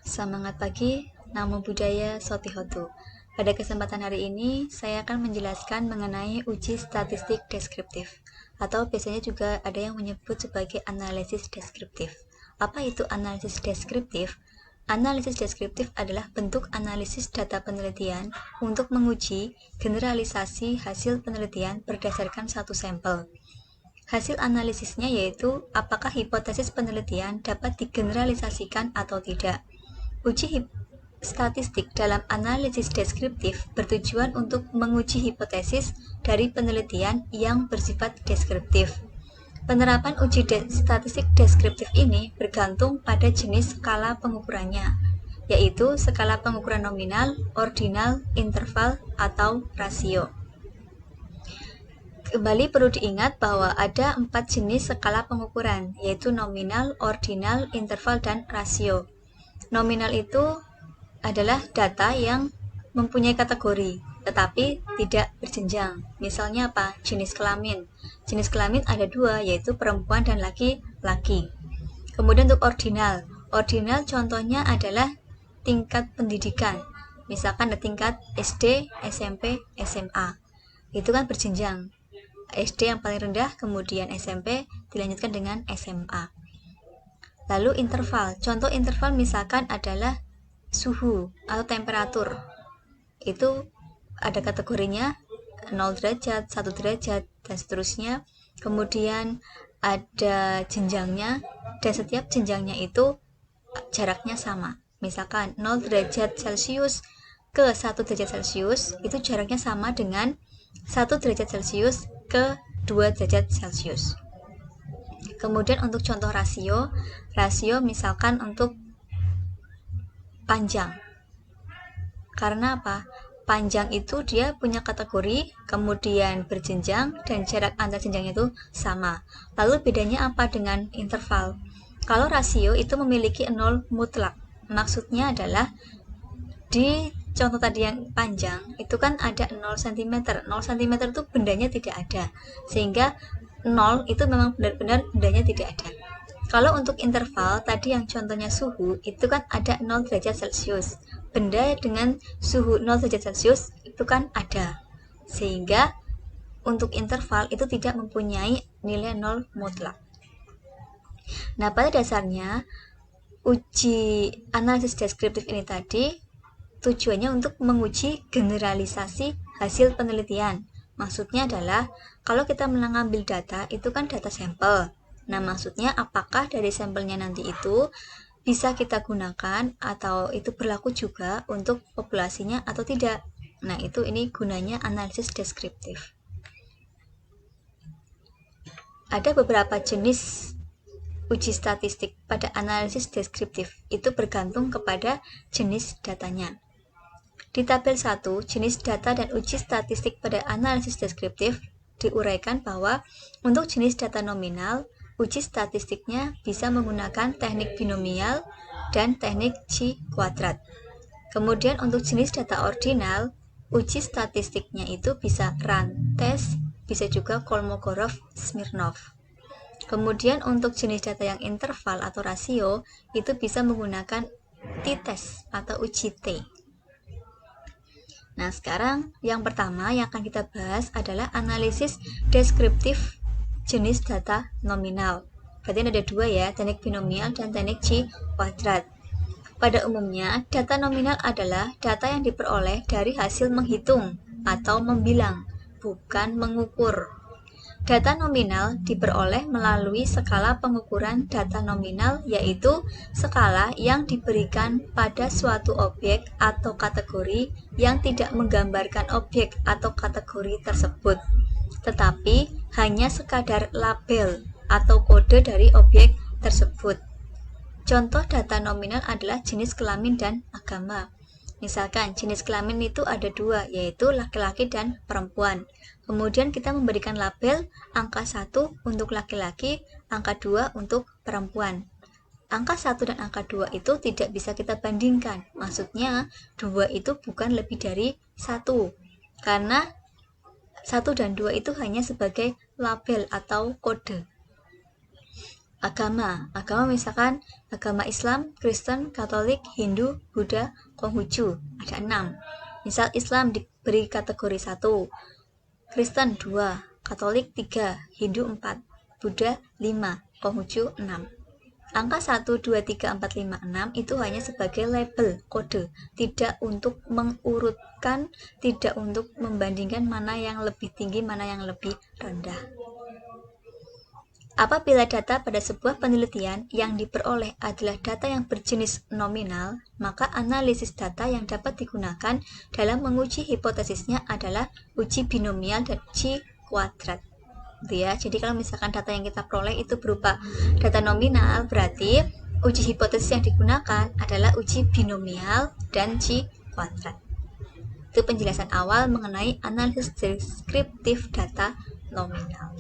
Semangat pagi, namo buddhaya, sotihotu. Pada kesempatan hari ini, saya akan menjelaskan mengenai uji statistik deskriptif, atau biasanya juga ada yang menyebut sebagai analisis deskriptif. Apa itu analisis deskriptif? Analisis deskriptif adalah bentuk analisis data penelitian untuk menguji generalisasi hasil penelitian berdasarkan satu sampel. Hasil analisisnya yaitu apakah hipotesis penelitian dapat digeneralisasikan atau tidak. Uji statistik dalam analisis deskriptif bertujuan untuk menguji hipotesis dari penelitian yang bersifat deskriptif. Penerapan uji statistik deskriptif ini bergantung pada jenis skala pengukurannya, yaitu skala pengukuran nominal, ordinal, interval, atau rasio. Kembali perlu diingat bahwa ada 4 jenis skala pengukuran, yaitu nominal, ordinal, interval, dan rasio. Nominal itu adalah data yang mempunyai kategori, tetapi tidak berjenjang. Misalnya apa? Jenis kelamin. Jenis kelamin ada 2, yaitu perempuan dan laki-laki. Kemudian untuk ordinal. Ordinal contohnya adalah tingkat pendidikan. Misalkan ada tingkat SD, SMP, SMA. Itu kan berjenjang. SD yang paling rendah, kemudian SMP, dilanjutkan dengan SMA. Lalu interval. Contoh interval misalkan adalah suhu atau temperatur. Itu ada kategorinya 0 derajat, 1 derajat, dan seterusnya. Kemudian ada jenjangnya, dan setiap jenjangnya itu jaraknya sama. Misalkan 0 derajat Celcius ke 1 derajat Celcius itu jaraknya sama dengan 1 derajat Celcius ke 2 derajat Celcius. Kemudian untuk contoh rasio misalkan untuk panjang. Karena apa? Panjang itu dia punya kategori, kemudian berjenjang, dan jarak antar jenjangnya itu sama. Lalu bedanya apa dengan interval? Kalau rasio itu memiliki 0 mutlak. Maksudnya adalah di contoh tadi yang panjang, itu kan ada 0 cm. 0 cm itu bendanya tidak ada. Sehingga 0 itu memang benar-benar bendanya tidak ada. Kalau untuk interval, tadi yang contohnya suhu, itu kan ada 0 derajat Celcius. Benda dengan suhu 0 derajat Celcius itu kan ada. Sehingga untuk interval itu tidak mempunyai nilai 0 mutlak. Nah, pada dasarnya, uji analisis deskriptif ini tadi tujuannya untuk menguji generalisasi hasil penelitian. Maksudnya adalah, kalau kita mengambil data, itu kan data sampel. Nah, maksudnya apakah dari sampelnya nanti itu bisa kita gunakan atau itu berlaku juga untuk populasinya atau tidak. Nah, ini gunanya analisis deskriptif. Ada beberapa jenis uji statistik pada analisis deskriptif. Itu bergantung kepada jenis datanya. Di tabel 1, jenis data dan uji statistik pada analisis deskriptif diuraikan bahwa untuk jenis data nominal, uji statistiknya bisa menggunakan teknik binomial dan teknik chi kuadrat. Kemudian untuk jenis data ordinal, uji statistiknya itu bisa run test, bisa juga Kolmogorov-Smirnov. Kemudian untuk jenis data yang interval atau rasio, itu bisa menggunakan t-test atau uji T. Nah, sekarang yang pertama yang akan kita bahas adalah analisis deskriptif jenis data nominal. Berarti ada 2 ya, teknik binomial dan teknik chi kuadrat. Pada umumnya, data nominal adalah data yang diperoleh dari hasil menghitung atau membilang, bukan mengukur. Data nominal diperoleh melalui skala pengukuran data nominal, yaitu skala yang diberikan pada suatu objek atau kategori yang tidak menggambarkan objek atau kategori tersebut, tetapi hanya sekadar label atau kode dari objek tersebut. Contoh data nominal adalah jenis kelamin dan agama. Misalkan jenis kelamin itu ada 2, yaitu laki-laki dan perempuan. Kemudian kita memberikan label angka 1 untuk laki-laki, angka 2 untuk perempuan. Angka 1 dan angka 2 itu tidak bisa kita bandingkan. Maksudnya 2 itu bukan lebih dari 1. Karena 1 dan 2 itu hanya sebagai label atau kode. Agama misalkan agama Islam, Kristen, Katolik, Hindu, Buddha, Konghucu, ada 6. Misal Islam diberi kategori 1, Kristen 2, Katolik 3, Hindu 4, Buddha 5, Konghucu 6. Angka 1, 2, 3, 4, 5, 6 itu hanya sebagai label, kode, tidak untuk mengurutkan, tidak untuk membandingkan mana yang lebih tinggi, mana yang lebih rendah. Apabila data pada sebuah penelitian yang diperoleh adalah data yang berjenis nominal, maka analisis data yang dapat digunakan dalam menguji hipotesisnya adalah uji binomial dan uji kuadrat. Ya, jadi kalau misalkan data yang kita peroleh itu berupa data nominal, berarti uji hipotesis yang digunakan adalah uji binomial dan uji kuadrat. Itu penjelasan awal mengenai analisis deskriptif data nominal.